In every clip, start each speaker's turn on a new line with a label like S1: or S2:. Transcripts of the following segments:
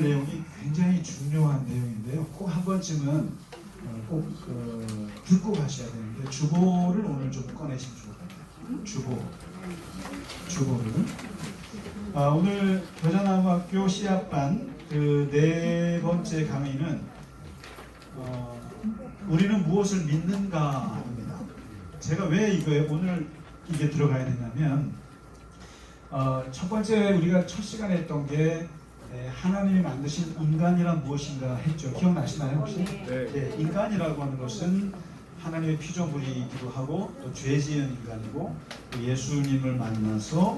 S1: 내용이 굉장히 중요한 내용인데요. 꼭 한 번쯤은 꼭 듣고 가셔야 되는데 주보를 오늘 좀 꺼내시면 좋을 것 같아요. 주보를. 오늘 겨자나무학교 씨앗반 그 네 번째 강의는 우리는 무엇을 믿는가입니다. 제가 왜 이거에 오늘 이게 들어가야 되냐면 첫 번째 우리가 첫 시간에 했던 게 하나님이 만드신 인간이란 무엇인가 했죠. 기억나시나요 혹시? 네. 인간이라고 하는 것은 하나님의 피조물이기도 하고 또 죄 지은 인간이고 또 예수님을 만나서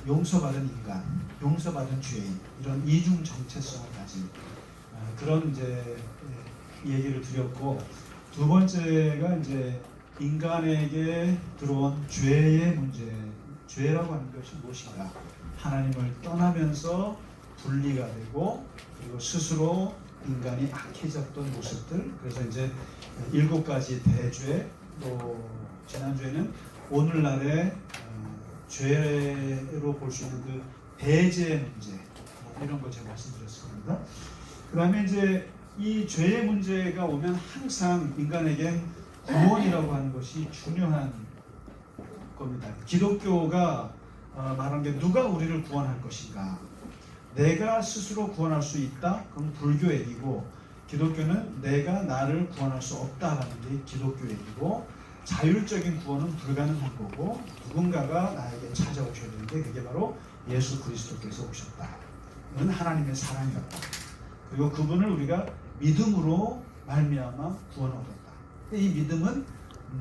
S1: 용서받은 인간, 용서받은 죄인, 이런 이중 정체성을 가진 그런 이제 얘기를 드렸고, 두 번째가 이제 인간에게 들어온 죄의 문제, 죄라고 하는 것이 무엇인가? 하나님을 떠나면서 분리가 되고 그리고 스스로 인간이 악해졌던 모습들. 그래서 이제 7가지 대죄, 또 지난주에는 오늘날의 죄로 볼 수 있는 그 배제의 문제, 이런 거 제가 말씀드렸습니다. 그 다음에 이제 이 죄의 문제가 오면 항상 인간에겐 구원이라고 하는 것이 중요한 겁니다. 기독교가 말한 게 누가 우리를 구원할 것인가? 내가 스스로 구원할 수 있다? 그건 불교 얘기고, 기독교는 내가 나를 구원할 수 없다라는 게 기독교 얘기고, 자율적인 구원은 불가능한 거고, 누군가가 나에게 찾아오셔야 되는데 그게 바로 예수 그리스도께서 오셨다. 그건 하나님의 사랑이었다. 그리고 그분을 우리가 믿음으로 말미암아 구원을 얻었다. 이 믿음은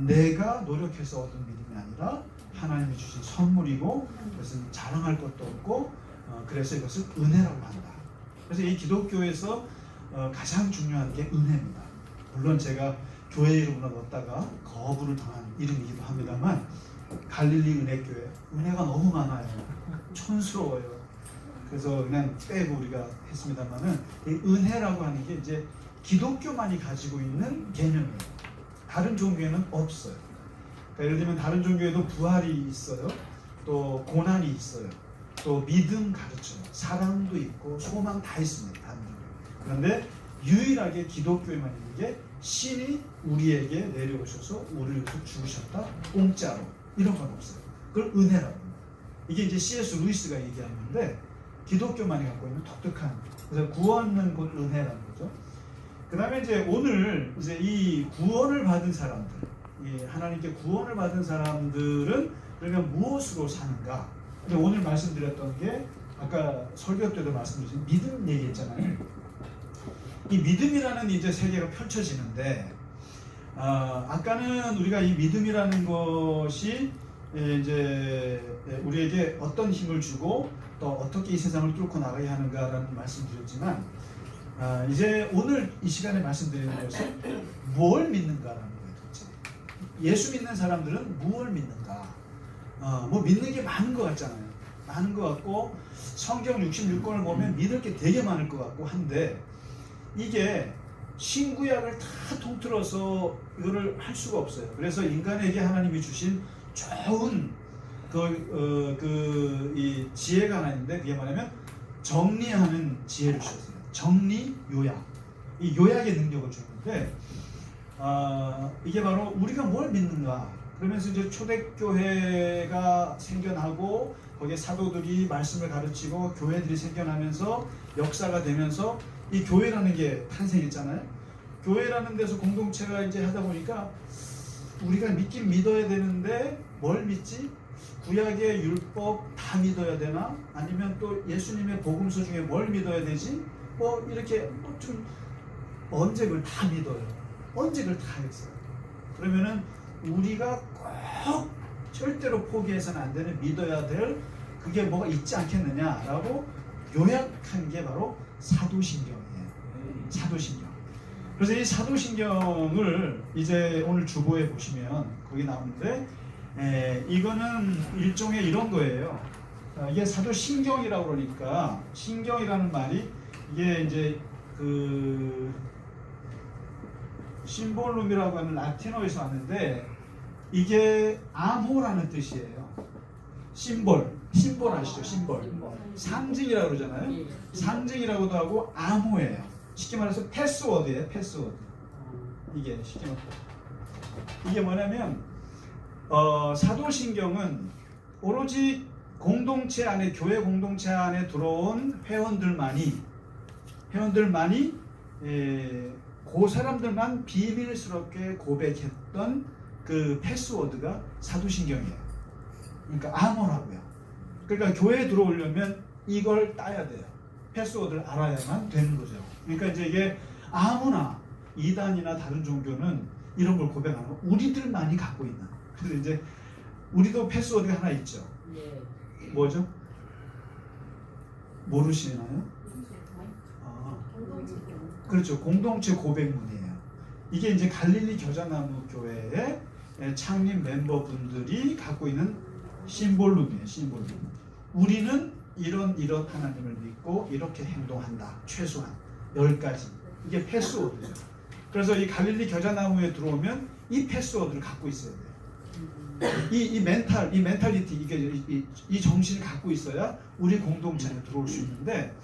S1: 내가 노력해서 얻은 믿음이 아니라 하나님이 주신 선물이고, 그것은 자랑할 것도 없고, 그래서 이것을 은혜라고 한다. 그래서 이 기독교에서 가장 중요한 게 은혜입니다. 물론 제가 교회 이름으로 넣었다가 거부를 당한 이름이기도 합니다만, 갈릴리 은혜교회, 은혜가 너무 많아요. 촌스러워요. 그래서 그냥 빼고 우리가 했습니다만은, 이 은혜라고 하는 게 이제 기독교만이 가지고 있는 개념이에요. 다른 종교에는 없어요. 그러니까 예를 들면 다른 종교에도 부활이 있어요. 또 고난이 있어요. 또 믿음 가르쳐요. 사랑도 있고 소망 다 있습니다. 다른 종교. 그런데 유일하게 기독교에만 있는 게 신이 우리에게 내려오셔서 우리를 위해서 죽으셨다. 공짜로. 이런 건 없어요. 그걸 은혜라고 합니다. 이게 이제 C.S. 루이스가 얘기하는 건데, 기독교만이 갖고 있는 독특한, 그래서 구원은 곧 은혜라는 거죠. 그 다음에 이제 오늘 이제 이 구원을 받은 사람들, 이 하나님께 구원을 받은 사람들은 그러면 무엇으로 사는가? 근데 오늘 말씀드렸던 게 아까 설교 때도 말씀드린 믿음 얘기했잖아요. 이 믿음이라는 이제 세계가 펼쳐지는데, 아까는 우리가 이 믿음이라는 것이 이제 우리에게 어떤 힘을 주고 또 어떻게 이 세상을 뚫고 나가야 하는가라는 말씀드렸지만, 이제 오늘 이 시간에 말씀드리는 것은 뭘 믿는가라는 거예요. 도대체 예수 믿는 사람들은 무엇을 믿는가? 뭐 믿는 게 많은 것 같잖아요. 많은 것 같고, 성경 66권을 보면 믿을 게 되게 많을 것 같고 한데, 이게 신구약을 다 통틀어서 이거를 할 수가 없어요. 그래서 인간에게 하나님이 주신 좋은 이 지혜가 하나 있는데, 그게 뭐냐면 정리하는 지혜를 주셨어요. 정리, 요약. 이 요약의 능력을 주는데, 이게 바로 우리가 뭘 믿는가. 그러면서 이제 초대교회가 생겨나고, 거기에 사도들이 말씀을 가르치고 교회들이 생겨나면서 역사가 되면서 이 교회라는 게 탄생했잖아요. 교회라는 데서 공동체가 이제 하다 보니까 우리가 믿긴 믿어야 되는데 뭘 믿지? 구약의 율법 다 믿어야 되나? 아니면 또 예수님의 복음서 중에 뭘 믿어야 되지? 뭐 이렇게 좀 언제 그걸 다 믿어요? 언제 그걸 다 했어요? 그러면은 우리가 꼭 절대로 포기해서는 안 되는 믿어야 될 그게 뭐가 있지 않겠느냐라고 요약한 게 바로 사도신경이에요. 사도신경. 그래서 이 사도신경을 이제 오늘 주보에 보시면 거기 나오는데, 이거는 일종의 이런 거예요. 이게 사도신경이라고 그러니까, 신경이라는 말이 이게 이제 그 심볼룸이라고 하는 라틴어에서 왔는데, 이게 암호라는 뜻이에요. 심볼. 심볼 아시죠? 심볼. 상징이라고 그러잖아요. 상징이라고도 하고 암호예요. 쉽게 말해서 패스워드예요. 패스워드. 이게 쉽게 말해서 이게 뭐냐면 사도신경은 오로지 공동체 안에, 교회 공동체 안에 들어온 회원들만이 그 사람들만 비밀스럽게 고백했던 그 패스워드가 사도신경이에요. 그러니까 암호라고요. 그러니까 교회에 들어오려면 이걸 따야 돼요. 패스워드를 알아야만 되는 거죠. 그러니까 이제 이게 아무나 이단이나 다른 종교는 이런 걸 고백 안 하고 우리들만이 갖고 있는. 그래서 이제 우리도 패스워드가 하나 있죠. 뭐죠? 모르시나요? 그렇죠. 공동체 고백문이에요. 이게 이제 갈릴리 겨자나무 교회의 창립 멤버분들이 갖고 있는 심볼룸이에요. 심볼룸. 우리는 이런 하나님을 믿고 이렇게 행동한다. 최소한 10가지. 이게 패스워드죠. 그래서 이 갈릴리 겨자나무에 들어오면 이 패스워드를 갖고 있어야 돼요. 이 멘탈리티, 이 정신을 갖고 있어야 우리 공동체에 들어올 수 있는데,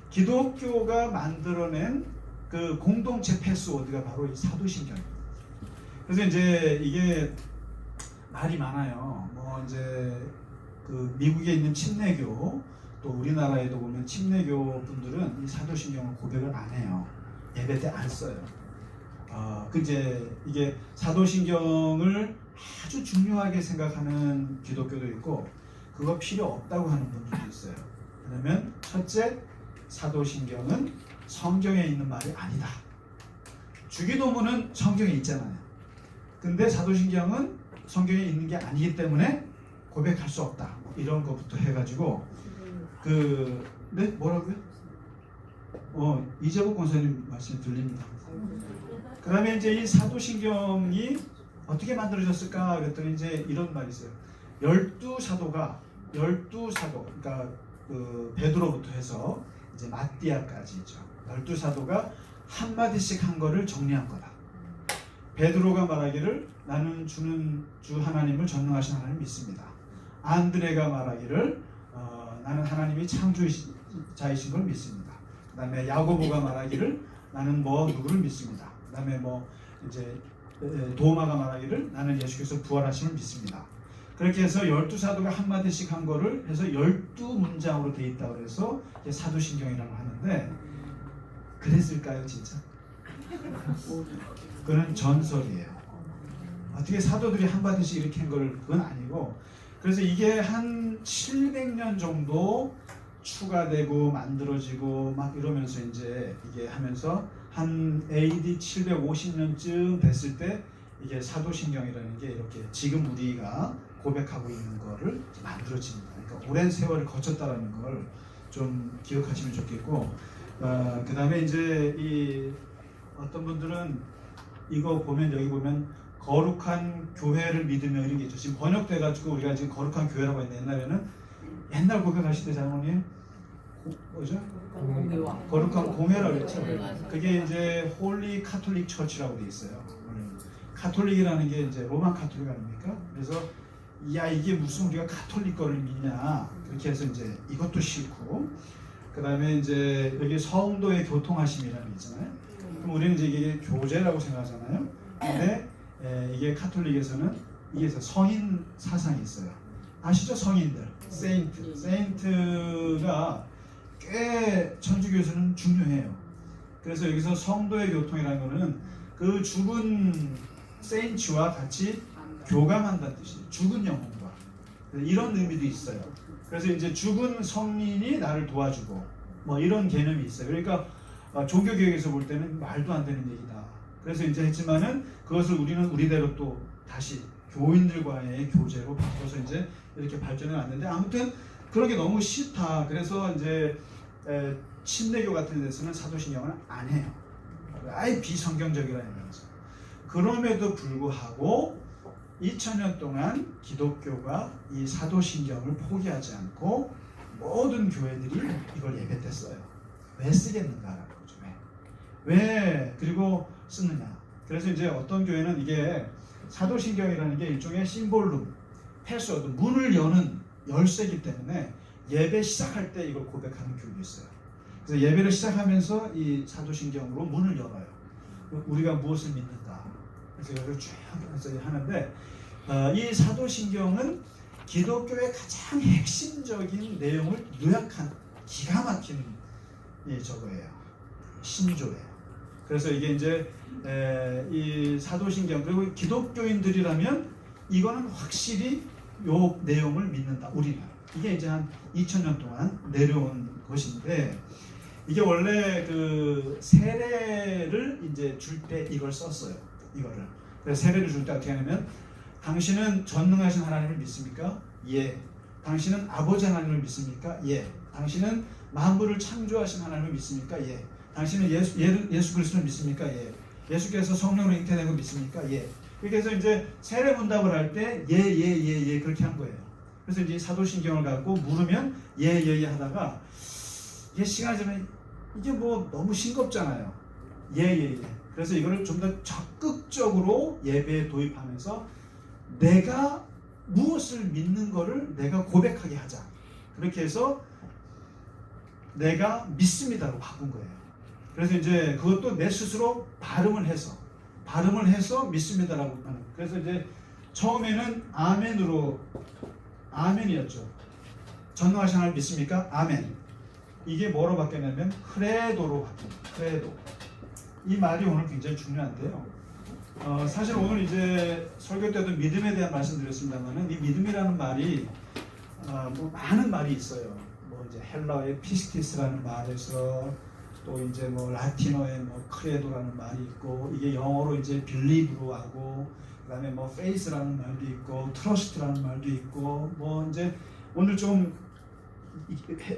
S1: 기독교가 만들어낸 그 공동체 패스워드가 바로 이 사도신경입니다. 그래서 이제 이게 말이 많아요. 뭐 이제 그 미국에 있는 침례교, 또 우리나라에도 보면 침례교 분들은 이 사도신경을 고백을 안 해요. 예배 때 안 써요. 이제 이게 사도신경을 아주 중요하게 생각하는 기독교도 있고 그거 필요 없다고 하는 분들도 있어요. 왜냐면 첫째, 사도신경은 성경에 있는 말이 아니다. 주기도문은 성경에 있잖아요. 근데 사도신경은 성경에 있는 게 아니기 때문에 고백할 수 없다. 이런 것부터 해가지고 네? 뭐라고요? 이재복 권사님 말씀이 들립니다. 그 다음에 이제 이 사도신경이 어떻게 만들어졌을까 그랬더니 이제 이런 말이 있어요. 12사도, 그러니까 그 베드로부터 해서 이제 마띠아까지 있죠. 12사도가 한마디씩 한 거를 정리한 거다. 베드로가 말하기를 나는 주는 주 하나님을 전능하신 하나님 믿습니다. 안드레가 말하기를 나는 하나님이 창조자이신 걸 믿습니다. 그 다음에 야고보가 말하기를 나는 뭐 누구를 믿습니다. 그 다음에 뭐 이제 도마가 말하기를 나는 예수께서 부활하심을 믿습니다. 그렇게 해서 12사도가 한마디씩 한 거를 해서 12문장으로 돼 있다고 해서 사도신경이라고 하는데, 그랬을까요 진짜? 그건 전설이에요. 어떻게 사도들이 한마디씩 이렇게 한 걸, 그건 아니고, 그래서 이게 한 700년 정도 추가되고 만들어지고 막 이러면서 이제 이게 하면서 한 AD 750년쯤 됐을 때 이게 사도신경이라는 게 이렇게 지금 우리가 고백하고 있는 거를 만들어집니다. 그러니까 오랜 세월을 거쳤다라는 걸 좀 기억하시면 좋겠고, 그 다음에 이제 이 어떤 분들은 이거 보면 여기 보면 거룩한 교회를 믿으며 이런 게 있죠. 지금 번역돼가지고 우리가 지금 거룩한 교회라고 했는데, 옛날에는 옛날 고백하실 때 장모님 뭐죠? 거룩한 공회라고 했죠. 그게 이제 홀리 카톨릭 처치라고 돼 있어요. 카톨릭이라는 게 이제 로만 카톨릭 아닙니까? 그래서 야 이게 무슨 우리가 카톨릭 거를 믿냐, 그렇게 해서 이제 이것도 싫고, 그 다음에 이제 여기 성도의 교통하심이라는 게 있잖아요. 그럼 우리는 이제 이게 교제라고 생각하잖아요. 근데 이게 카톨릭에서는 이게 성인 사상이 있어요. 아시죠? 성인들, 세인트가 꽤 천주교에서는 중요해요. 그래서 여기서 성도의 교통이라는 거는 그 죽은 세인츠와 같이 교감한다는 뜻이에요. 죽은 영혼과 이런 의미도 있어요. 그래서 이제 죽은 성인이 나를 도와주고 뭐 이런 개념이 있어요. 그러니까 종교개혁에서 볼 때는 말도 안 되는 얘기다. 그래서 이제 했지만은 그것을 우리는 우리대로 또 다시 교인들과의 교제로 바꿔서 이제 이렇게 발전해 왔는데, 아무튼 그런 게 너무 싫다. 그래서 이제 침례교 같은 데서는 사도신경을 안 해요. 아예 비성경적이라 이러면서. 그럼에도 불구하고 2000년 동안 기독교가 이 사도신경을 포기하지 않고 모든 교회들이 이걸 예배 때 써요. 왜 쓰겠는가라는 거죠. 왜 그리고 쓰느냐. 그래서 이제 어떤 교회는 이게 사도신경이라는 게 일종의 심볼룸, 패스워드, 문을 여는 열쇠이기 때문에 예배 시작할 때 이걸 고백하는 교육이 있어요. 그래서 예배를 시작하면서 이 사도신경으로 문을 열어요. 우리가 무엇을 믿는가. 그래서 이걸 쭉 하는데 이 사도신경은 기독교의 가장 핵심적인 내용을 요약한 기가 막힌 저거예요. 신조예요. 그래서 이게 이제 이 사도신경 그리고 기독교인들이라면 이거는 확실히 요 내용을 믿는다. 우리는 이게 이제 한 2000년 동안 내려온 것인데 이게 원래 그 세례를 이제 줄 때 이걸 썼어요. 이거를. 그래서 세례를 줄 때 어떻게 하냐면 당신은 전능하신 하나님을 믿습니까? 예. 당신은 아버지 하나님을 믿습니까? 예. 당신은 만물을 창조하신 하나님을 믿습니까? 예. 당신은 예수 그리스도를 믿습니까? 예. 예수께서 성령으로 잉태된 걸 믿습니까? 예. 그렇게 해서 이제 세례 문답을 할 때 예 그렇게 한 거예요. 그래서 이제 사도신경을 갖고 물으면 예 하다가 이게 시간이 지나면 이게 뭐 너무 싱겁잖아요. 예. 그래서 이거를 좀 더 적극적으로 예배에 도입하면서 내가 무엇을 믿는 거를 내가 고백하게 하자. 그렇게 해서 내가 믿습니다로 바꾼 거예요. 그래서 이제 그것도 내 스스로 발음을 해서 믿습니다라고 하는 거예요. 그래서 이제 처음에는 아멘으로 아멘이었죠. 전능하신 하나님 믿습니까? 아멘. 이게 뭐로 바뀌었냐면 크레도로 바뀌었어요. 크레도. 이 말이 오늘 굉장히 중요한데요. 사실 오늘 이제 설교 때도 믿음에 대한 말씀드렸습니다만은 이 믿음이라는 말이 뭐 많은 말이 있어요. 뭐 이제 헬라어의 피스티스라는 말에서 또 이제 뭐 라틴어의 뭐 크레도라는 말이 있고 이게 영어로 이제 빌리브로 하고 그다음에 뭐 페이스라는 말도 있고 트러스트라는 말도 있고 뭐 이제 오늘 좀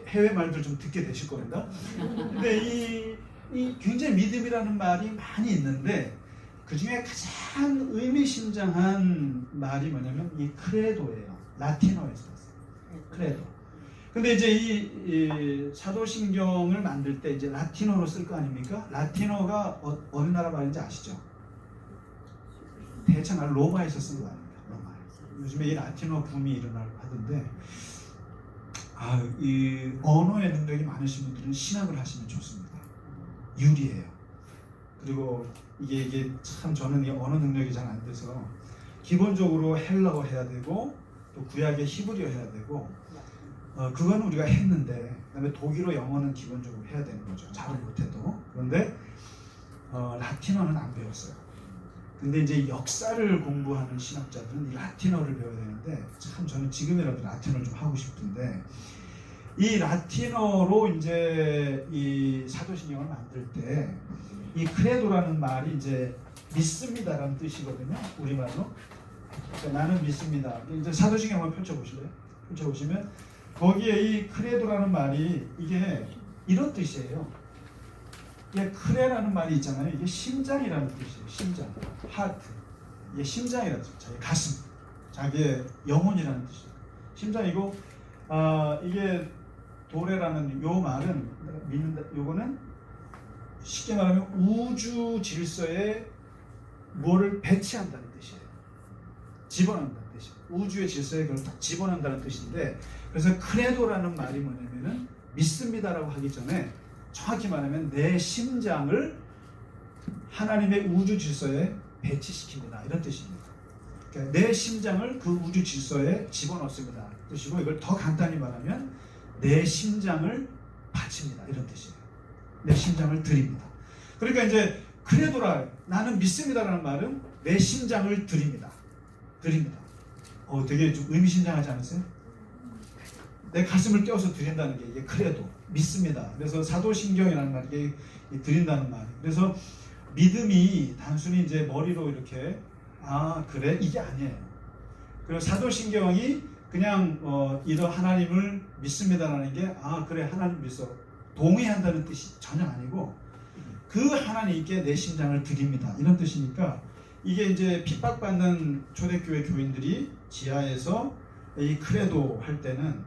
S1: 해외 말들 좀 듣게 되실 겁니다. 근데 이 굉장히 믿음이라는 말이 많이 있는데 그 중에 가장 의미심장한 말이 뭐냐면 이 크레도예요. 라틴어에서 썼어요. 크레도. 근데 이제 이 사도신경을 만들 때 이제 라틴어로 쓸 거 아닙니까? 라틴어가 어느 나라 말인지 아시죠? 대체가 로마에서 쓴 거 아닙니까? 로마. 요즘에 이 라틴어 붐이 일어나고 하던데 이 언어의 능력이 많으신 분들은 신학을 하시면 좋습니다. 유리해요. 그리고 이게 참 저는 이 언어 능력이 잘 안 돼서 기본적으로 헬라어 해야 되고 또 구약의 히브리어 해야 되고 그건 우리가 했는데 그다음에 독일어 영어는 기본적으로 해야 되는 거죠. 잘은 못해도. 그런데 라틴어는 안 배웠어요. 근데 이제 역사를 공부하는 신학자들은 이 라틴어를 배워야 되는데 참 저는 지금이라도 라틴어를 좀 하고 싶은데 이 라틴어로 이제 이 사도신경을 만들 때 이 크레도라는 말이 이제 믿습니다라는 뜻이거든요. 우리말로. 그러니까 나는 믿습니다. 이제 사도신경 한번 펼쳐보실래요? 펼쳐보시면 거기에 이 크레도라는 말이 이게 이런 뜻이에요. 이게 크레라는 말이 있잖아요. 이게 심장이라는 뜻이에요. 심장, 하트. 이게 심장이라는 뜻이에요. 자기 가슴, 자기의 영혼이라는 뜻이에요. 심장이고 이게 도레라는 요 말은 믿는다. 요거는 쉽게 말하면 우주 질서에 뭐를 배치한다는 뜻이에요. 집어넣는다는 뜻이에요. 우주의 질서에 그걸 딱 집어넣는다는 뜻인데 그래서 크레도라는 말이 뭐냐면은 믿습니다라고 하기 전에 정확히 말하면 내 심장을 하나님의 우주 질서에 배치시킵니다. 이런 뜻입니다. 그러니까 내 심장을 그 우주 질서에 집어넣습니다. 뜻이고 이걸 더 간단히 말하면 내 심장을 바칩니다. 이런 뜻이에요. 내 심장을 드립니다. 그러니까 이제 크레도라 나는 믿습니다라는 말은 내 심장을 드립니다. 되게 좀 의미심장하지 않으세요? 내 가슴을 떼어서 드린다는 게 이게 크레도 믿습니다. 그래서 사도신경이라는 말이 이게 드린다는 말. 그래서 믿음이 단순히 이제 머리로 이렇게 그래 이게 아니에요. 그리고 사도신경이 그냥 이런 하나님을 믿습니다라는 게 그래 하나님 믿어 동의한다는 뜻이 전혀 아니고 그 하나님께 내 심장을 드립니다 이런 뜻이니까 이게 이제 핍박받는 초대교회 교인들이 지하에서 이 크레도 할 때는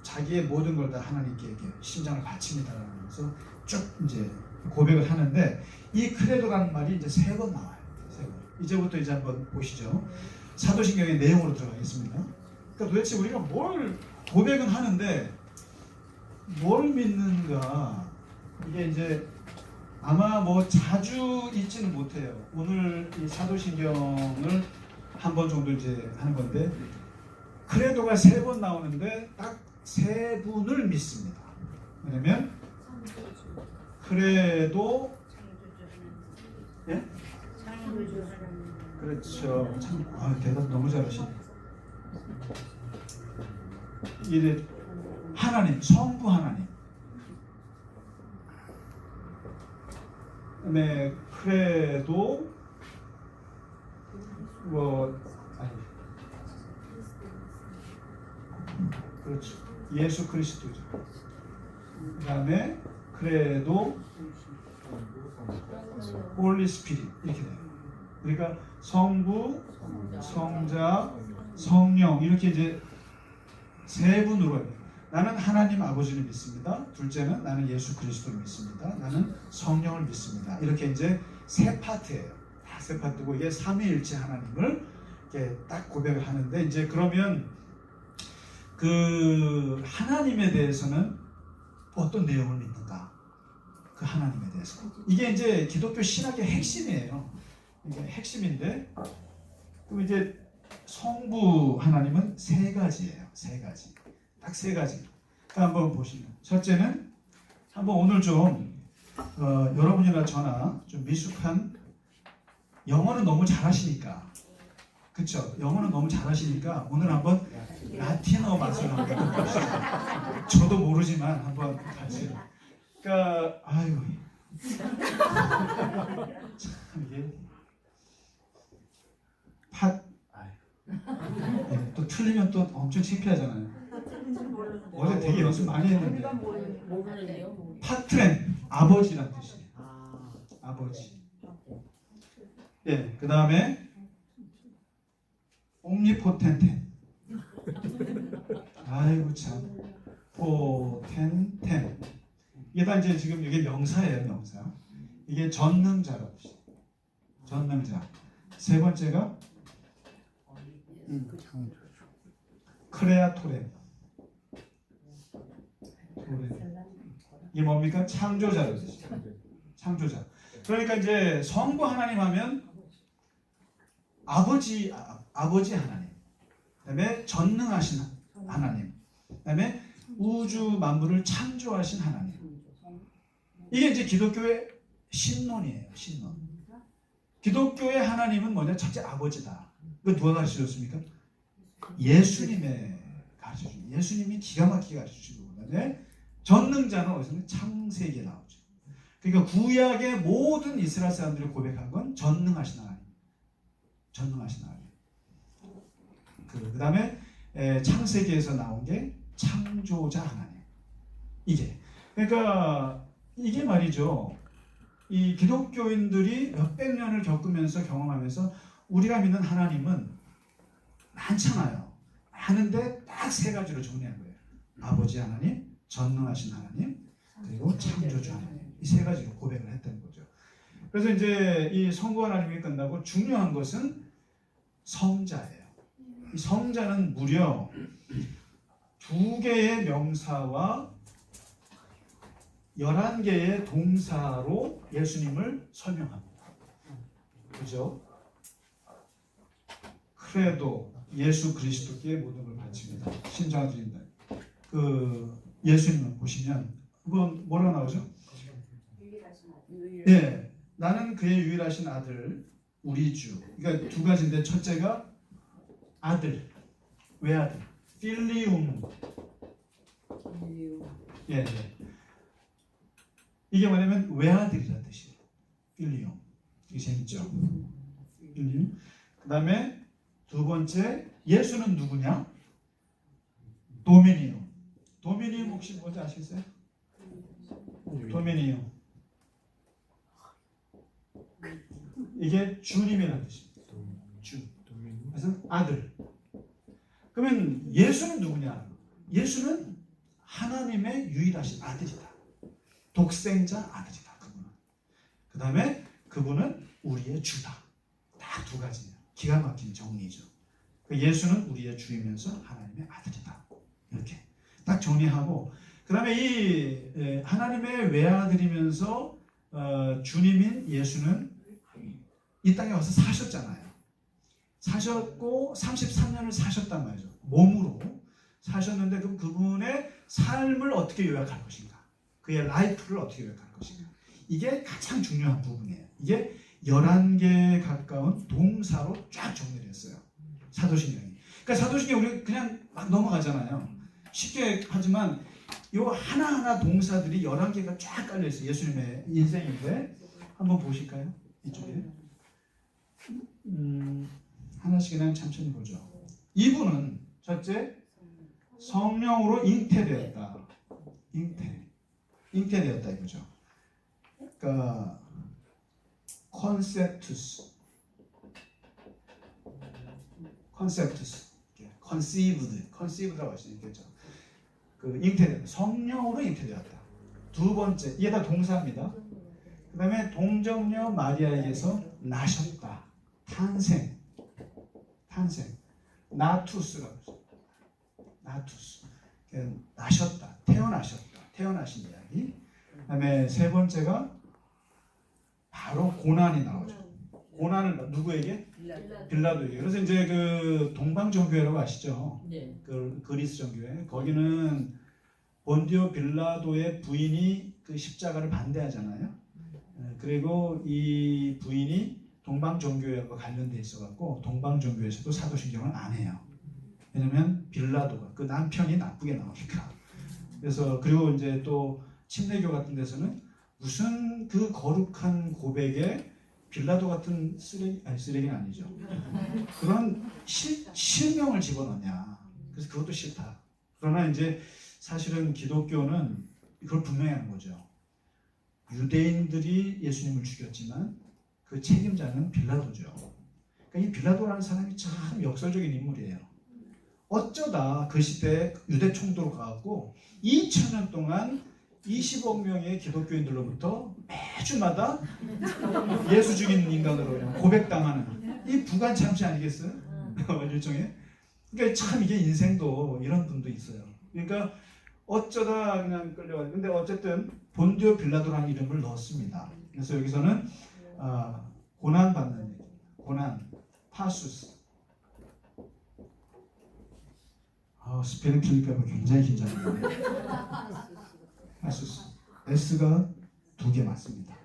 S1: 자기의 모든 걸 다 하나님께 이렇게 심장을 바칩니다라면서 쭉 이제 고백을 하는데 이 크레도라는 말이 이제 3번 나와요. 3번. 이제부터 이제 한번 보시죠. 사도신경의 내용으로 들어가겠습니다. 그러니까 도대체 우리가 뭘 고백은 하는데 뭘 믿는가? 이게 이제 아마 뭐 자주 읽지는 못해요. 오늘 이 사도신경을 한 번 정도 이제 하는 건데 크레도가 3번 나오는데 딱 3분을 믿습니다. 왜냐면 크레도 예? 그렇죠. 참 대답 너무 잘하시네. 이게 하나님, 성부 하나님. 그다음에 크레도 그렇죠. 예수 그리스도죠. 그다음에 크레도 홀리 스피릿 이렇게 돼요. 그러니까 성부, 성자, 성령 이렇게 이제 3분으로 해요. 나는 하나님 아버지를 믿습니다. 둘째는 나는 예수 그리스도를 믿습니다. 나는 성령을 믿습니다. 이렇게 이제 3파트예요. 다 3파트고 이게 삼위일체 하나님을 이렇게 딱 고백을 하는데 이제 그러면 그 하나님에 대해서는 어떤 내용을 믿는가? 그 하나님에 대해서 이게 이제 기독교 신학의 핵심이에요. 이게 핵심인데 그럼 이제 성부 하나님은 3가지예요. 3가지. 딱 3가지. 한번 보시면 첫째는 한번 오늘 좀 여러분이나 저나 좀 미숙한 영어는 너무 잘하시니까 그쵸? 영어는 너무 잘하시니까 오늘 한번 라틴어 맛을 한번 해보시죠. 저도 모르지만 한번 같이. 그러니까 아유 참 이게 네, 또 틀리면 또 엄청 창피하잖아요. 어제 되게 연습 많이 했는데. 파트렌 아버지란 뜻이에요. 아버지. 예, 그 다음에 옴니포텐텐. 아이고 참. 포텐텐. 이게 다 이제 지금 이게 명사예요, 명사. 이게 전능자라고 뜻이에요. 전능자. 3번째가 크레아토렘. 이게 뭡니까? 창조자라고 뜻이죠. 창조자. 그러니까 이제 성부 하나님 하면 아버지 하나님. 그다음에 전능하신 하나님. 그다음에 우주 만물을 창조하신 하나님. 이게 이제 기독교의 신론이에요. 신론. 기독교의 하나님은 뭐냐? 첫째 아버지다. 이거 누가 가르쳐줬습니까? 예수님의 가르쳐준. 예수님이 기가 막히게 가르쳐준 거거든요. 전능자는 어디서 창세기에 나오죠. 그러니까 구약의 모든 이스라엘 사람들이 고백한 건 전능하신 하나님. 전능하신 하나님. 그 다음에 창세기에서 나온 게 창조자 하나님. 이게. 그러니까 이게 말이죠. 이 기독교인들이 몇백 년을 겪으면서 경험하면서 우리가 믿는 하나님은 많잖아요. 많은데 딱 3가지로 정리한 거예요. 아버지 하나님, 전능하신 하나님, 그리고 창조주 하나님. 이 3가지로 고백을 했다는 거죠. 그래서 이제 이 성부 하나님이 끝나고 중요한 것은 성자예요. 이 성자는 무려 2개의 명사와 11개의 동사로 예수님을 설명합니다. 그죠? 크레도, 예수 그리스도께 모든 걸 바칩니다. 신장드립니다. 그 예수님을 보시면 그건 뭐라고 나오죠? 네, 나는 그의 유일하신 아들, 우리 주. 그러니까 2가지인데 첫째가 아들, 외아들, 필리움. 예, 예. 이게 뭐냐면 외아들이라는 뜻이에요. 필리움. 이게 재밌죠? 필리움. 그 다음에 2번째, 예수는 누구냐? 도미니움. 도미니움 혹시 뭔지 아시겠어요? 도미니움. 이게 주님이라는 뜻입니다. 주. 그래서 아들. 그러면 예수는 누구냐? 예수는 하나님의 유일하신 아들이다. 독생자 아들이다. 그분은. 그 다음에 그분은 우리의 주다. 딱 2가지예요. 기가 막힌 정리죠. 예수는 우리의 주이면서 하나님의 아들이다. 이렇게 딱 정리하고, 그 다음에 이 하나님의 외아들이면서 주님인 예수는 이 땅에 와서 사셨잖아요. 사셨고 33년을 사셨단 말이죠. 몸으로 사셨는데 그분의 삶을 어떻게 요약할 것인가, 그의 라이프를 어떻게 요약할 것인가, 이게 가장 중요한 부분이에요. 이게 11개에 가까운 동사로 쫙 정리를 했어요, 사도신경이. 그러니까 사도신경 우리 그냥 막 넘어가잖아요. 쉽게 하지만 요 하나하나 동사들이 11개가 쫙 깔려있어요. 예수님의 인생인데 한번 보실까요? 이쪽에 하나씩 그냥 천천히 보죠. 이분은 첫째, 성령으로 잉태되었다. 잉태되었다 이거죠. 그러니까 conceptus, conceived라고 할 수 있겠죠. 그 잉태되었다, 성령으로 잉태되었다. 두 번째, 이게 다 동사입니다. 그 다음에 동정녀 마리아에게서 나셨다. 탄생, 나투스라고 했어요. 나투스, 나셨다, 태어나신 이야기. 그 다음에 세 번째가 바로 고난이 나오죠. 고난을 누구에게? 빌라도에게. 그래서 이제 그 동방정교회라고 아시죠?
S2: 네.
S1: 그 그리스 정교회. 거기는 본디오 빌라도의 부인이 그 십자가를 반대하잖아요. 그리고 이 부인이 동방정교회와 관련돼 있어갖고 동방정교회에서도 사도신경을 안 해요. 왜냐면 빌라도가 그 남편이 나쁘게 나오니까. 그래서 그리고 이제 또 침례교 같은 데서는 무슨 그 거룩한 고백에 빌라도 같은 쓰레기는 아니죠. 그런 실명을 집어넣냐. 그래서 그것도 싫다. 그러나 이제 사실은 기독교는 이걸 분명히 하는 거죠. 유대인들이 예수님을 죽였지만 그 책임자는 빌라도죠. 그러니까 이 빌라도라는 사람이 참 역설적인 인물이에요. 어쩌다 그 시대에 유대 총독으로 가고 2000년 동안 20억 명의 기독교인들로부터 매주마다 예수 죽인 인간으로 고백당하는 이 부관참시 아니겠어요? 일종의. 그러니까 참 이게 인생도 이런 분도 있어요. 그러니까 어쩌다 그냥 끌려가요. 근데 어쨌든 본디오 빌라도라는 이름을 넣었습니다. 그래서 여기서는 고난 받는 얘기, 고난, 타수스. 스펠링 틀릴까 봐 굉장히 긴장해요. 타수스. S가 2개 맞습니다.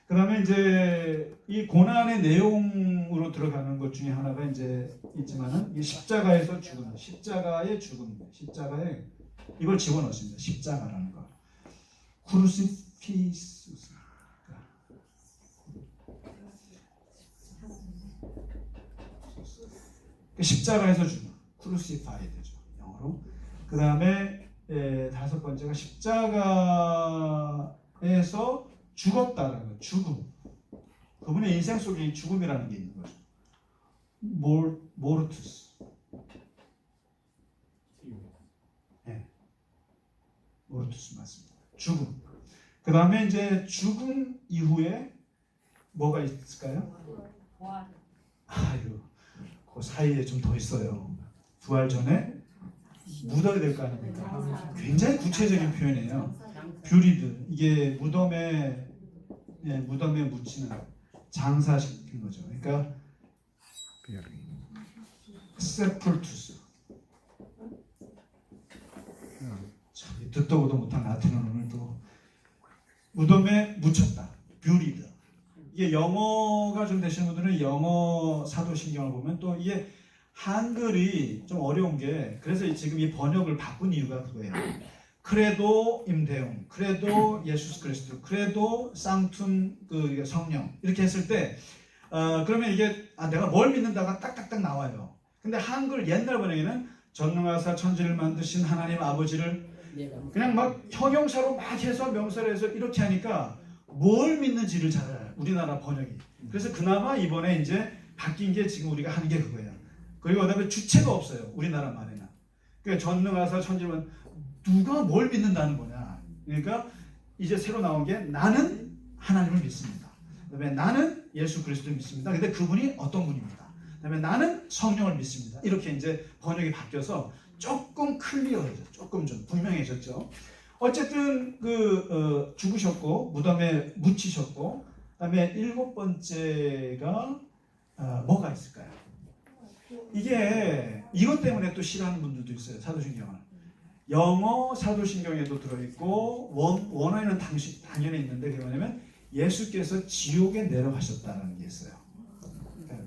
S1: 그 다음에 이제 이 고난의 내용으로 들어가는 것 중에 하나가 이제 있지만은 이 십자가에서 죽음, 십자가의 죽음, 십자가에 이걸 집어넣습니다. 십자가라는 거. 크루시피스. 십자가에서 죽음, 크루시파이드죠, 영어로. 그 다음에 5번째가 십자가에서 죽었다라는 거, 죽음. 그분의 인생 속에 죽음이라는 게 있는 거죠. 모르투스. 네. 모르투스 맞습니다. 죽음. 그 다음에 이제 죽음 이후에 뭐가 있을까요? 아유, 그 사이에 좀 더 있어요. 부활 전에 묻어야 될 거 아닙니까? 굉장히 구체적인 표현이에요. 뷰리드. 이게 무덤에 묻히는 장사시킨 거죠. 그러니까 세풀투스. 참 듣도 보도 못한 라틴어 오늘 또 무덤에 묻혔다. 뷰리드. 이게 영어가 좀 되시는 분들은 영어 사도신경을 보면 또 이게 한글이 좀 어려운 게, 그래서 지금 이 번역을 바꾼 이유가 그거예요. 크레도 임대용, 크레도 예수스 그리스도, 크레도 쌍툼 그 성령 이렇게 했을 때 그러면 이게 내가 뭘 믿는다가 딱딱딱 나와요. 근데 한글 옛날 번역에는 전능하사 천지를 만드신 하나님 아버지를 그냥 막 형용사로 막 해서 명사로 해서 이렇게 하니까 뭘 믿는지를 잘 알아요. 우리나라 번역이. 그래서 그나마 이번에 이제 바뀐 게 지금 우리가 하는 게 그거예요. 그리고 그다음에 주체가 없어요. 우리나라 말에는. 그러니까 전능하사 천지를 누가 뭘 믿는다는 거냐. 그러니까 이제 새로 나온 게 나는 하나님을 믿습니다. 그다음에 나는 예수 그리스도를 믿습니다. 근데 그분이 어떤 분입니다. 그다음에 나는 성령을 믿습니다. 이렇게 이제 번역이 바뀌어서 조금 클리어해졌죠. 조금 좀 분명해졌죠. 어쨌든 죽으셨고 무덤에 묻히셨고, 그다음에 7번째가 뭐가 있을까요? 이게 이것 때문에 또 싫어하는 분들도 있어요. 사도신경을. 영어 사도신경에도 들어있고 원어에는 당연히 있는데, 그게 뭐냐면 예수께서 지옥에 내려가셨다는 게 있어요.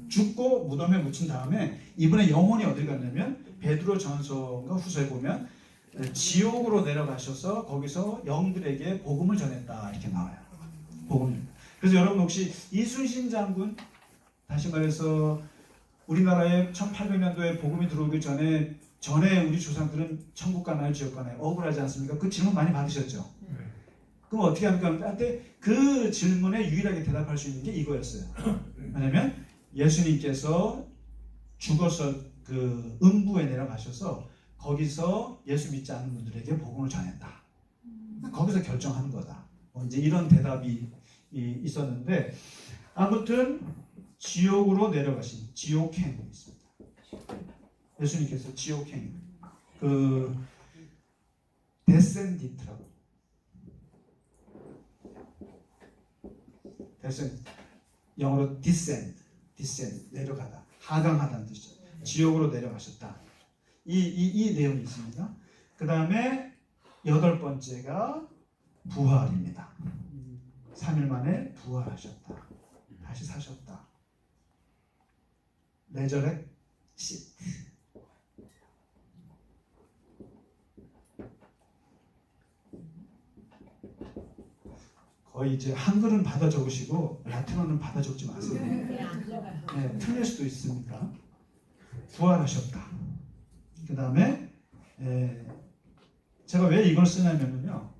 S1: 죽고 무덤에 묻힌 다음에 이분의 영혼이 어딜 갔냐면 베드로 전서가 후서에 보면 지옥으로 내려가셔서 거기서 영들에게 복음을 전했다 이렇게 나와요. 복음을. 그래서 여러분 혹시 이순신 장군, 다시 말해서 우리나라에 1800년도에 복음이 들어오기 전에 우리 조상들은 천국 가나요 지옥 가나요 억울하지 않습니까? 그 질문 많이 받으셨죠. 그럼 어떻게 합니까? 한때 그 질문에 유일하게 대답할 수 있는 게 이거였어요. 왜냐면 예수님께서 죽어서 그 음부에 내려가셔서 거기서 예수 믿지 않는 분들에게 복음을 전했다. 거기서 결정하는 거다. 이제 이런 대답이 있었는데, 아무튼 지옥으로 내려가신 지옥행이 있습니다. 예수님께서 지옥행, 데센디트라고. 영어로 descend 내려가다, 하강하다는 뜻이죠. 지옥으로 내려가셨다. 이 내용이 있습니다. 그 다음에 8번째가 부활입니다. 3일 만에 부활하셨다. 다시 사셨다. 레저렉 시트. 거의 이제 한글은 받아 적으시고 라틴어는 받아 적지 마세요. 네, 틀릴 수도 있으니까. 부활하셨다. 그 다음에 제가 왜 이걸 쓰냐면요,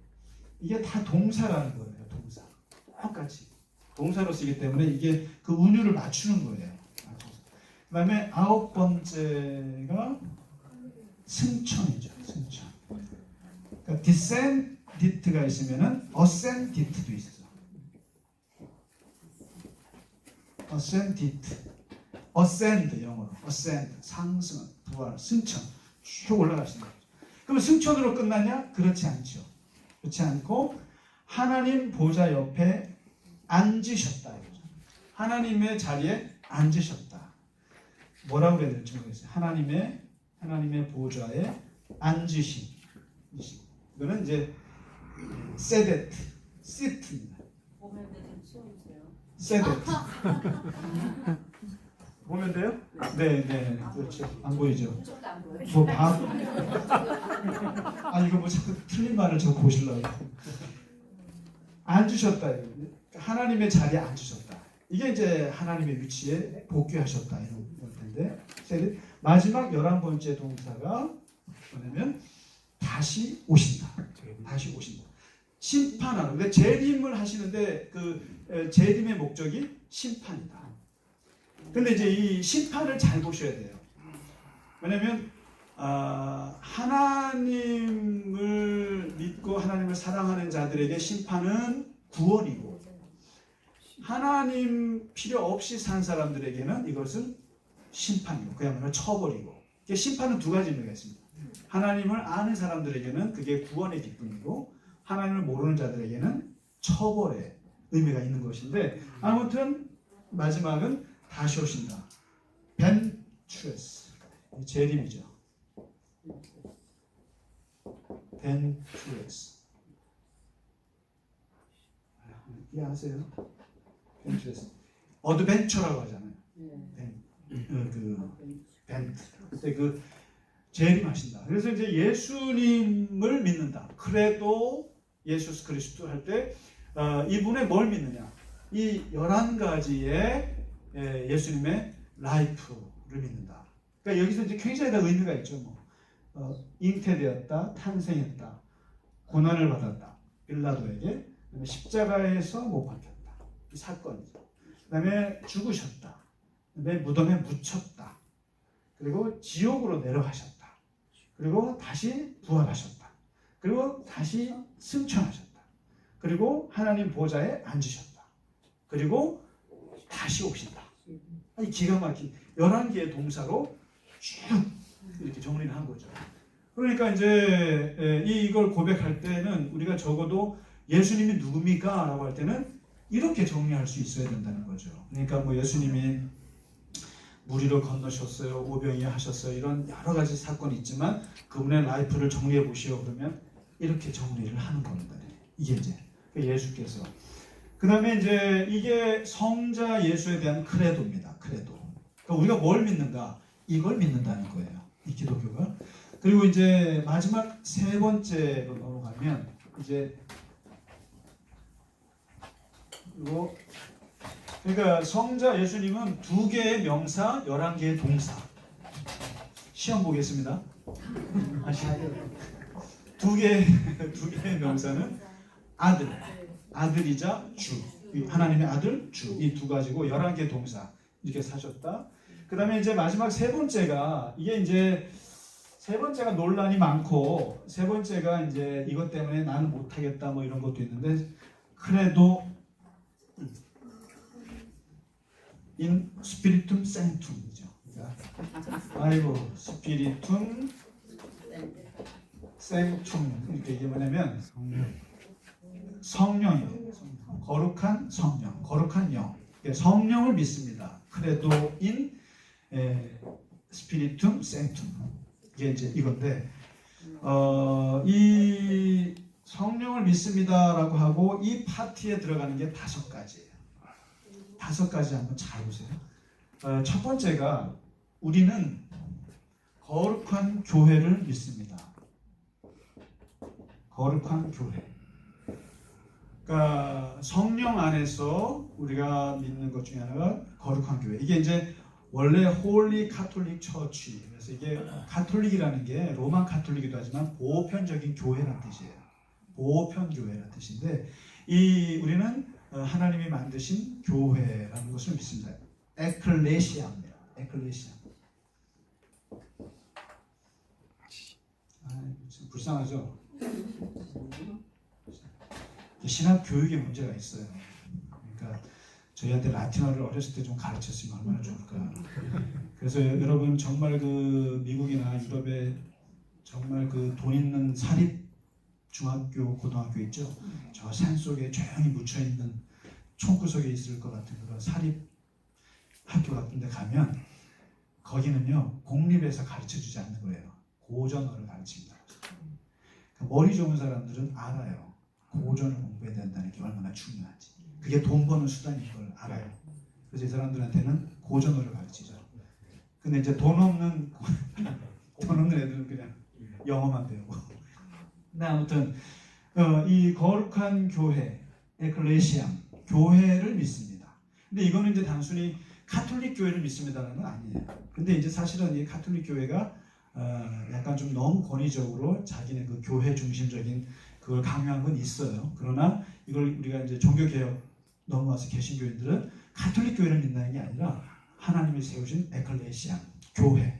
S1: 이게 다 동사라는 거예요. 동사. 똑같이 동사로 쓰기 때문에 이게 그 운율을 맞추는 거예요. 그 다음에 9번째가 승천이죠. 승천. 그러니까 descendit가 있으면은 ascendit도 있어. ascend 영어로 ascend 상승, 부활, 승천 쭉 올라가시는 거죠. 그럼 승천으로 끝나냐? 그렇지 않죠. 그렇지 않고 하나님 보좌 옆에 앉으셨다. 하나님의 자리에 앉으셨다. 뭐라고 해야 될지 모르겠어요. 하나님의 보좌에 앉으신. 이거는 이제 세데트, 시트입니다.
S2: 보면 좀 치워주세요.
S1: 세데트. 보면 돼요? 네, 그렇죠. 안 보이죠?
S2: 저도 안 보여요.
S1: 뭐 이거 뭐 자꾸 틀린 말을 저 보시려고. 앉으셨다. 하나님의 자리에 앉으셨다. 이게 이제 하나님의 위치에 복귀하셨다 이런 텐데, 마지막 11번째 동사가 뭐냐면 다시 오신다. 다시 오신다. 심판하는. 근데 재림을 하시는데 그 재림의 목적이 심판이다. 근데 이제 이 심판을 잘 보셔야 돼요. 왜냐면 하나님을 믿고 하나님을 사랑하는 자들에게 심판은 구원이고, 하나님 필요 없이 산 사람들에게는 이것은 심판이고, 그야말로 처벌이고. 심판은 두 가지 의미가 있습니다. 하나님을 아는 사람들에게는 그게 구원의 기쁨이고, 하나님을 모르는 자들에게는 처벌의 의미가 있는 것인데, 아무튼 마지막은 다시 오신다. 벤투에스, 재림이죠. 벤투에스. 이해하세요? 벤투에스. 어드벤처라고 하잖아요. 벤트. 그때 그 재림하신다. 그래서 이제 예수님을 믿는다. 그래도 예수 그리스도 할 때 이분의 뭘 믿느냐? 이 11가지의 예수님의 라이프를 믿는다. 그러니까 여기서 이제 굉장히 다 의미가 있죠. 잉태되었다, 탄생했다, 고난을 받았다, 빌라도에게, 그다음에 십자가에서 못 박혔다. 이 사건이죠. 그다음에 죽으셨다, 그다음에 무덤에 묻혔다, 그리고 지옥으로 내려가셨다, 그리고 다시 부활하셨다, 그리고 다시 승천하셨다, 그리고 하나님 보좌에 앉으셨다, 그리고 다시 오신다. 이 기가 막힌 11개의 동사로 쭉 이렇게 정리를 한 거죠. 그러니까 이제 이걸 고백할 때는 우리가 적어도 예수님이 누굽니까? 라고 할 때는 이렇게 정리할 수 있어야 된다는 거죠. 그러니까 뭐 예수님이 무리로 건너셨어요, 오병이 하셨어요, 이런 여러 가지 사건이 있지만 그분의 라이프를 정리해 보시오 그러면 이렇게 정리를 하는 겁니다. 이게 이제 예수께서 그 다음에 이제 이게 성자 예수에 대한 크레도입니다. 크레도. 그러니까 우리가 뭘 믿는가? 이걸 믿는다는 거예요. 이 기독교가. 그리고 이제 마지막 세 번째로 넘어가면 이제 그리고 그러니까 성자 예수님은 2개의 명사, 11개의 동사. 시험 보겠습니다. 두 개의 명사는 아들, 아들이자 주. 하나님의 아들, 주. 이 두 가지고 11개의 동사. 이렇게 사셨다. 그 다음에 이제 마지막 세 번째가 이게 이제 세 번째가 논란이 많고 세 번째가 이제 이것 때문에 나는 못하겠다 뭐 이런 것도 있는데 크레도 인 스피리툼 생툼이죠. 아이고 스피리툼 생툼 이렇게 이게 뭐냐면 성령이에요. 거룩한 성령, 거룩한 영. 성령을 믿습니다. 크레도 인 스피리툼 생툼 이게 이제 이건데 이 성령을 믿습니다라고 하고 이 파티에 들어가는 게 5가지예요. 5가지 한번 잘 보세요. 첫 번째가 우리는 거룩한 교회를 믿습니다. 거룩한 교회. 그러니까 성령 안에서 우리가 믿는 것 중에 하나가 거룩한 교회. 이게 이제 원래 홀리 카톨릭 처치. 그래서 이게 카톨릭이라는 게 로만 카톨릭이기도 하지만 보편적인 교회라는 뜻이에요. 보편 교회라는 뜻인데 우리는 하나님이 만드신 교회라는 것을 믿습니다. 에클레시아입니다. 에클레시아. 불쌍하죠? 신학 교육에 문제가 있어요. 그러니까 저희한테 라틴어를 어렸을 때 좀 가르쳤으면 얼마나 좋을까. 그래서 여러분 정말 그 미국이나 유럽에 정말 그 돈 있는 사립 중학교, 고등학교 있죠. 저 산속에 조용히 묻혀있는 총구석에 있을 것 같은 그런 사립 학교 같은 데 가면 거기는요 공립에서 가르쳐주지 않는 거예요. 고전어를 가르칩니다. 그러니까 머리 좋은 사람들은 알아요. 고전을 공부해야 된다는 게 얼마나 중요한지. 그게 돈 버는 수단인 걸 알아요. 그래서 이 사람들한테는 고전어를 가르치죠. 근데 이제 돈 없는 애들은 그냥 영어만 배우고. 근데 아무튼 이 거룩한 교회, 에클레시암, 교회를 믿습니다. 근데 이거는 이제 단순히 카톨릭 교회를 믿습니다라는 건 아니에요. 근데 이제 사실은 이 카톨릭 교회가 약간 좀 너무 권위적으로 자기네 그 교회 중심적인 그걸 강요한 건 있어요. 그러나 이걸 우리가 이제 종교개혁 넘어와서 개신교인들은 카톨릭 교회를 믿는 게 아니라 하나님이 세우신 에클레시암, 교회,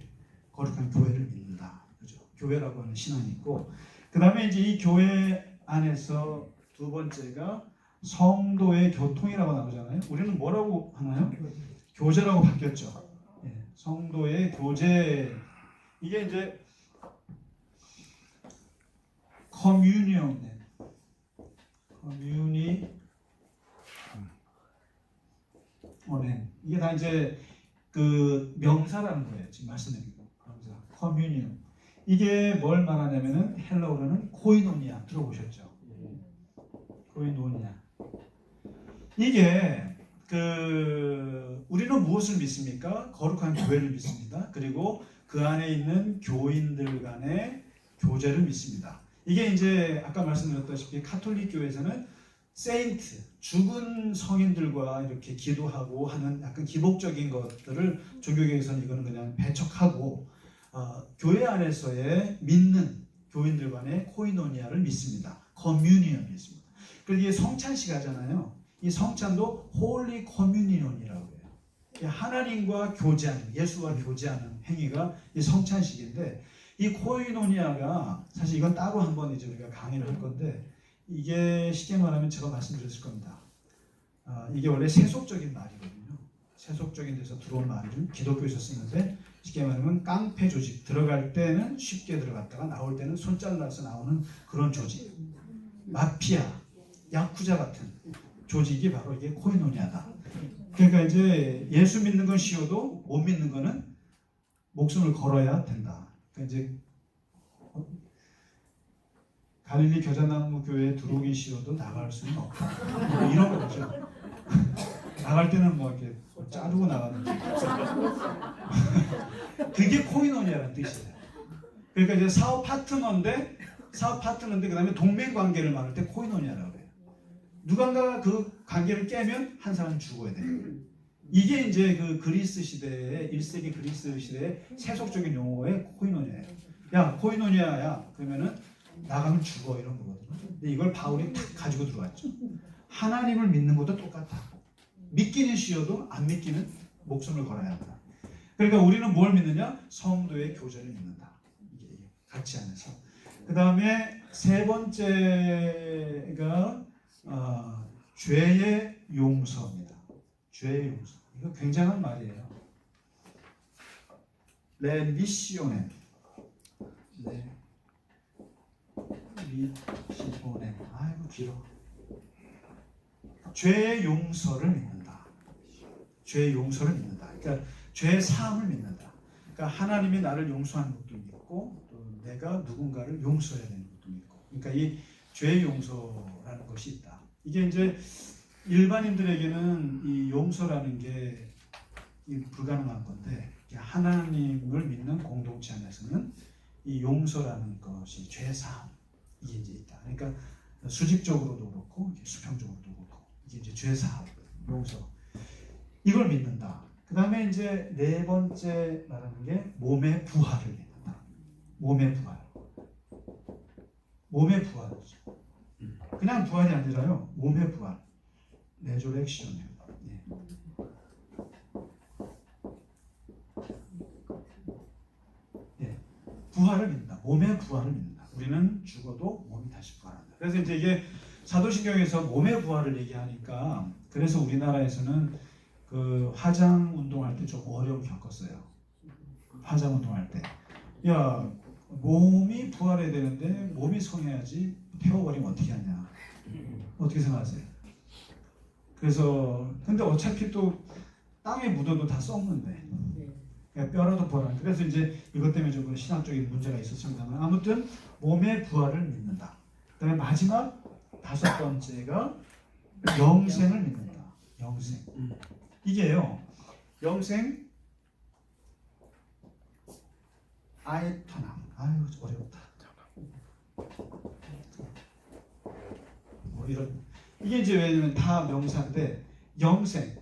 S1: 거룩한 교회를 믿는다. 그죠? 교회라고 하는 신앙이 있고, 그 다음에 이제 이 교회 안에서 두 번째가 성도의 교통이라고 나오잖아요. 우리는 뭐라고 하나요? 교제라고 바뀌었죠. 예, 성도의 교제. 이게 이제 커뮤니온, 이게 다 이제 그 명사라는 거예요. 지금 말씀드린 거. 명사. 커뮤니온. 이게 뭘 말하냐면은 헬라어로는 코이노니아 들어보셨죠? 코이노니아. 이게 우리는 무엇을 믿습니까? 거룩한 교회를 믿습니다. 그리고 그 안에 있는 교인들 간의 교제를 믿습니다. 이게 이제 아까 말씀드렸다시피 카톨릭 교회에서는 세인트, 죽은 성인들과 이렇게 기도하고 하는 약간 기복적인 것들을 종교계에서는 이거는 그냥 배척하고 교회 안에서의 믿는 교인들 간의 코이노니아를 믿습니다. 커뮤니언 믿습니다. 그리고 이게 성찬식 하잖아요. 이 성찬도 홀리 커뮤니언이라고 해요. 하나님과 교제하는, 예수와 교제하는 행위가 이 성찬식인데, 이 코이노니아가 사실 이건 따로 한번 이제 우리가 강의를 할 건데, 이게 쉽게 말하면 제가 말씀드렸을 겁니다. 이게 원래 세속적인 말이거든요. 세속적인 데서 들어온 말을 기독교에서 쓰는데 쉽게 말하면 깡패 조직. 들어갈 때는 쉽게 들어갔다가 나올 때는 손 잘라서 나오는 그런 조직. 마피아, 야쿠자 같은 조직이 바로 이게 코이노니아다. 그러니까 이제 예수 믿는 건 쉬워도 못 믿는 거는 목숨을 걸어야 된다. 그러니까 이제 갈릴리 겨자나무 교회에 들어오기 쉬워도 나갈 수는 없다. 뭐 이런 거죠. 나갈 때는 뭐 이렇게 자르고 나가는 거. 그게 코이노니아라는 뜻이에요. 그러니까 이제 사업 파트너인데 그다음에 동맹 관계를 말할 때 코이노니아라고 그래요. 누군가 그 관계를 깨면 한 사람은 죽어야 돼요. 이게 이제 그 그리스 시대의 1세기 그리스 시대의 세속적인 용어의 코이노니아예요. 야, 코이노니아야. 그러면은 나가면 죽어 이런 거거든요. 근데 이걸 바울이 탁 가지고 들어왔죠. 하나님을 믿는 것도 똑같아. 믿기는 쉬워도 안 믿기는 목숨을 걸어야 한다. 그러니까 우리는 뭘 믿느냐? 성도의 교제를 믿는다. 이게 같이 하면서. 그 다음에 세 번째가 죄의 용서입니다. 죄의 용서. 이거 굉장한 말이에요. 레미시오네. 레미시오네. 아이고 길어. 죄의 용서를 믿는다. 죄의 용서를 믿는다. 그러니까 죄의 사함을 믿는다. 그러니까 하나님이 나를 용서하는 것도 믿고 또 내가 누군가를 용서해야 되는 것도 믿고. 그러니까 이 죄의 용서라는 것이 있다. 이게 이제 일반인들에게는 이 용서라는 게 불가능한 건데 하나님을 믿는 공동체 안에서는 이 용서라는 것이 죄 사함 이게 이제 있다. 그러니까 수직적으로도 그렇고 수평적으로도 그렇고 이게 이제 죄 사함 용서 이걸 믿는다. 그 다음에 이제 네 번째 말하는 게 몸의 부활을 믿는다. 몸의 부활. 몸의 부활이죠. 그냥 부활이 아니라요. 몸의 부활. 레조렉션이에요. 예. 예. 부활을 믿는다. 몸의 부활을 믿는다. 우리는 죽어도 몸이 다시 부활한다. 그래서 이제 이게 사도신경에서 몸의 부활을 얘기하니까 그래서 우리나라에서는 그 화장 운동할 때 좀 어려움 겪었어요. 화장 운동할 때. 야, 몸이 부활해야 되는데 몸이 성해야지 태워버리면 어떻게 하냐. 어떻게 생각하세요? 그래서 근데 어차피 또 땅에 묻어도 다 썩는데 뼈라도 부활하는. 그래서 이제 이것 때문에 좀 신학적인 문제가 있었습니다만 아무튼 몸의 부활을 믿는다. 그다음에 마지막 다섯 번째가 영생을 믿는다. 영생. 이게요. 영생 아이터남. 아유 어렵다. 뭐 이런 이게 이제 왜냐면 다 명사인데 영생.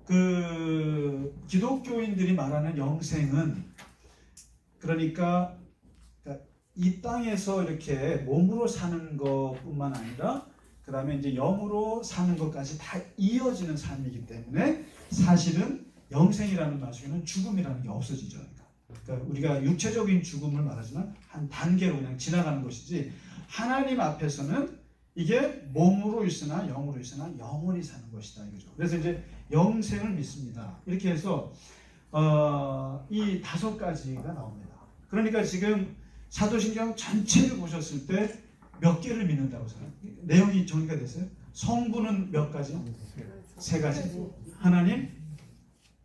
S1: 그 기독교인들이 말하는 영생은 그러니까 이 땅에서 이렇게 몸으로 사는 것뿐만 아니라 그 다음에 이제 영으로 사는 것까지 다 이어지는 삶이기 때문에 사실은 영생이라는 말 속에는 죽음이라는 게 없어지죠. 그러니까 우리가 육체적인 죽음을 말하지만 한 단계로 그냥 지나가는 것이지 하나님 앞에서는 이게 몸으로 있으나 영으로 있으나 영원히 사는 것이다 이거죠. 그래서 이제 영생을 믿습니다. 이렇게 해서 이 다섯 가지가 나옵니다. 그러니까 지금 사도신경 전체를 보셨을 때 몇 개를 믿는다고 생각해요? 내용이 정리가 됐어요? 성부는 몇 가지? 세 가지. 하나님,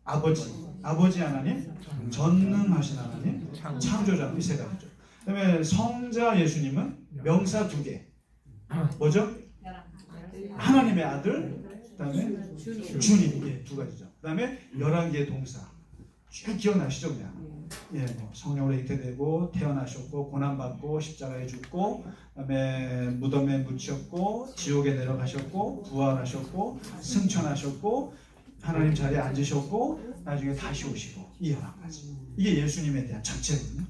S1: 아버지 하나님, 전능하신 하나님, 창조자 이 세 가지죠. 그다음에 성자 예수님은 명사 두 개. 뭐죠? 하나님의 아들, 그다음에 주님 이게 두 가지죠. 그다음에 11개의 동사. 쭉 기억나시죠, 그냥? 예, 뭐 성령으로 잉태되고 태어나셨고 고난받고 십자가에 죽고 그다음에 무덤에 묻혔고 지옥에 내려가셨고 부활하셨고 승천하셨고 하나님 자리에 앉으셨고 나중에 다시 오시고 이 11가지. 이게 예수님에 대한 전체거든요.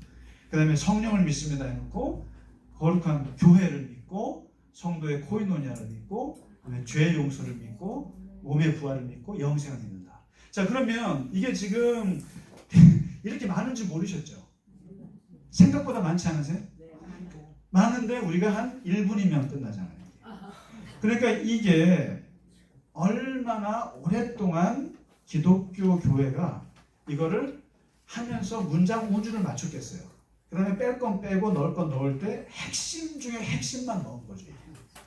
S1: 그다음에 성령을 믿습니다 해놓고 거룩한 교회를 믿고 성도의 코이노니아를 믿고 죄의 용서를 믿고 몸의 부활을 믿고 영생을 믿는다. 자, 그러면 이게 지금 이렇게 많은지 모르셨죠? 생각보다 많지 않으세요? 많은데 우리가 한 1분이면 끝나잖아요. 그러니까 이게 얼마나 오랫동안 기독교 교회가 이거를 하면서 문장 우주를 맞췄겠어요. 그 다음에 뺄 건 빼고 넣을 건 넣을 때 핵심 중에 핵심만 넣은 거죠.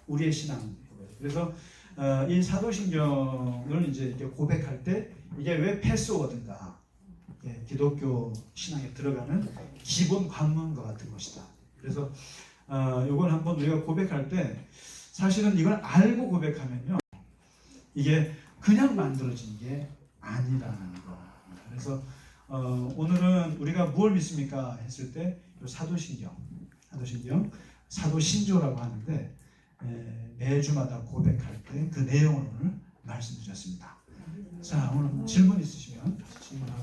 S1: 우리의 신앙. 그래서 이 사도신경을 이제 이렇게 고백할 때 이게 왜 패스워드인가? 예, 기독교 신앙에 들어가는 기본 관문과 같은 것이다. 그래서 이걸 한번 우리가 고백할 때 사실은 이걸 알고 고백하면요, 이게 그냥 만들어진 게 아니라는 거. 그래서 오늘은 우리가 무엇을 믿습니까? 했을 때 사도신경, 사도신조라고 하는데 매주마다 고백할 때 그 내용을 오늘 말씀드렸습니다. 자, 오늘 질문 있으시면 질문하고.